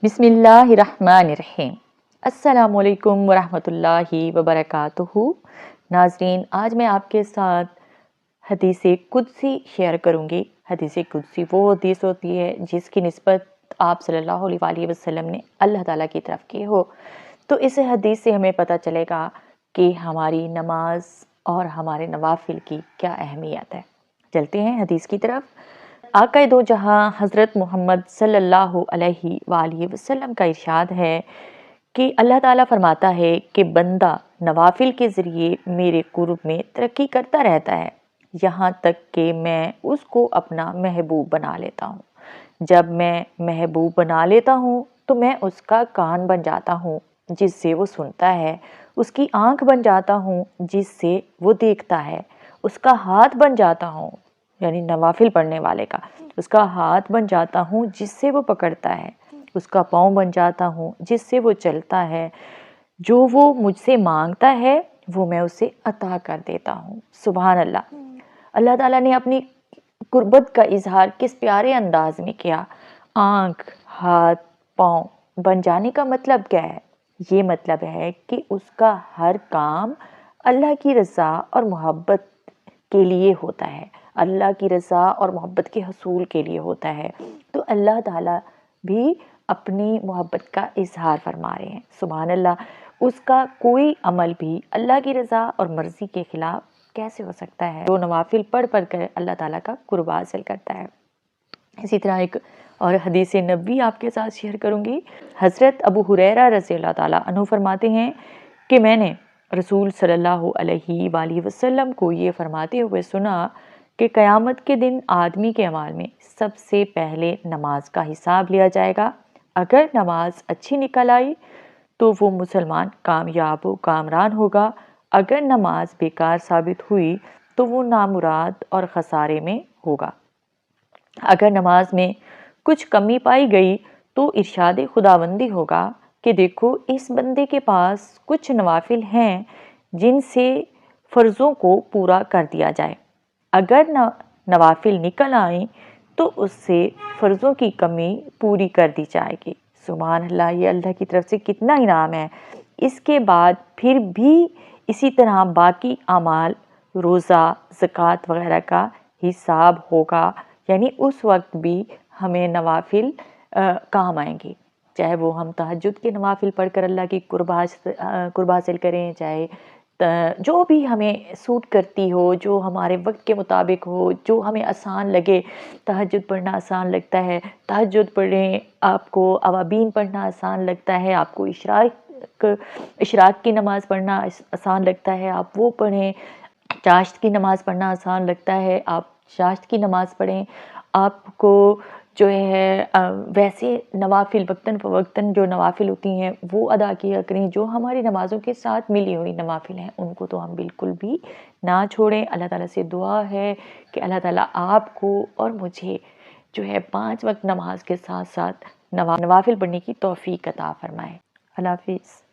बिस्मिल्लाहिर्रहमानिर्रहीम। अस्सलामुअलैकुम वरहमतुल्लाहि वबरकातुहू। नाज़रीन, आज मैं आपके साथ हदीस कुदसी शेयर करूँगी। हदीस कुदसी वो हदीस होती है जिसकी निस्बत आप सल्लल्लाहु अलैहि वसल्लम ने अल्लाह ताला की तरफ की हो। तो इस हदीस से हमें पता चलेगा कि हमारी नमाज और हमारे नवाफिल की क्या अहमियत है। चलते हैं हदीस की तरफ। आका दो जहां हज़रत मोहम्मद सल्लल्लाहु अलैहि वसल्लम का इरशाद है कि अल्लाह ताला फरमाता है कि बंदा नवाफिल के ज़रिए मेरे कुर्ब में तरक्की करता रहता है, यहाँ तक कि मैं उसको अपना महबूब बना लेता हूँ। जब मैं महबूब बना लेता हूँ तो मैं उसका कान बन जाता हूँ जिससे वो सुनता है, उसकी आँख बन जाता हूँ जिससे वो देखता है, उसका हाथ बन जाता हूँ, यानी नवाफिल पढ़ने वाले का उसका हाथ बन जाता हूँ जिससे वो पकड़ता है, उसका पाँव बन जाता हूँ जिससे वो चलता है, जो वो मुझसे मांगता है वो मैं उसे अता कर देता हूँ। सुभान अल्लाह। अल्लाह ताला ने अपनी कुर्बत का इजहार किस प्यारे अंदाज में किया। आँख, हाथ, पाँव बन जाने का मतलब क्या है? ये मतलब है कि उसका हर काम अल्लाह की रज़ा और मोहब्बत के लिए होता है, अल्लाह की रज़ा और मोहब्बत के हसूल के लिए होता है। तो अल्लाह ताला भी अपनी मोहब्बत का इजहार फरमा रहे हैं। सुभान अल्लाह। उसका कोई अमल भी अल्लाह की रज़ा और मर्ज़ी के ख़िलाफ़ कैसे हो सकता है? जो नवाफिल पढ़ पढ़ कर अल्लाह ताला का कुर्ब हासिल करता है। इसी तरह एक और हदीस नबी आपके साथ शेयर करूँगी। हज़रत अबू हुरैरा रज़ियल्लाहु ताला अन्हु फरमाते हैं कि मैंने रसूल सल्लल्लाहु अलैहि वसल्लम को ये फरमाते हुए सुना कि क़यामत के दिन आदमी के अमाल में सबसे पहले नमाज का हिसाब लिया जाएगा। अगर नमाज अच्छी निकल आई तो वो मुसलमान कामयाब व कामरान होगा। अगर नमाज बेकार साबित हुई तो वो नामुराद और खसारे में होगा। अगर नमाज में कुछ कमी पाई गई तो इरशाद खुदाबंदी होगा कि देखो, इस बंदे के पास कुछ नवाफिल हैं जिनसे फ़र्ज़ों को पूरा कर दिया जाए। अगर नवाफिल निकल आए तो उससे फ़र्ज़ों की कमी पूरी कर दी जाएगी। सुभान अल्लाह। ये अल्लाह की तरफ से कितना इनाम है। इसके बाद फिर भी इसी तरह बाकी अमाल, रोज़ा, ज़कात वगैरह का हिसाब होगा, यानी उस वक्त भी हमें नवाफिल काम आएंगे। चाहे वो हम तहज्जुद के नवाफिल पढ़कर अल्लाह की कुर्ब हासिल करें, चाहे जो भी हमें सूट करती हो, जो हमारे वक्त के मुताबिक हो, जो हमें आसान लगे। तहज्जुद पढ़ना आसान लगता है, तहज्जुद पढ़ें। आपको अवाबीन पढ़ना आसान लगता है, आपको इशराक की नमाज़ पढ़ना आसान लगता है, आप वो पढ़ें। चाश्त की नमाज़ पढ़ना आसान लगता है, आप चाश्त की नमाज़ पढ़ें। आपको जो है वैसे नवाफिल वक्तन फ़वक्तन जो नवाफिल होती हैं वो अदा किया करें। जो हमारी नमाज़ों के साथ मिली हुई नवाफिल हैं उनको तो हम बिल्कुल भी ना छोड़ें। अल्लाह ताला से दुआ है कि अल्लाह ताला आपको और मुझे जो है 5 वक्त नमाज के साथ साथ नवाफिल पढ़ने की तौफ़ीक अता फ़रमाए। अल्लाह हाफ़िज़।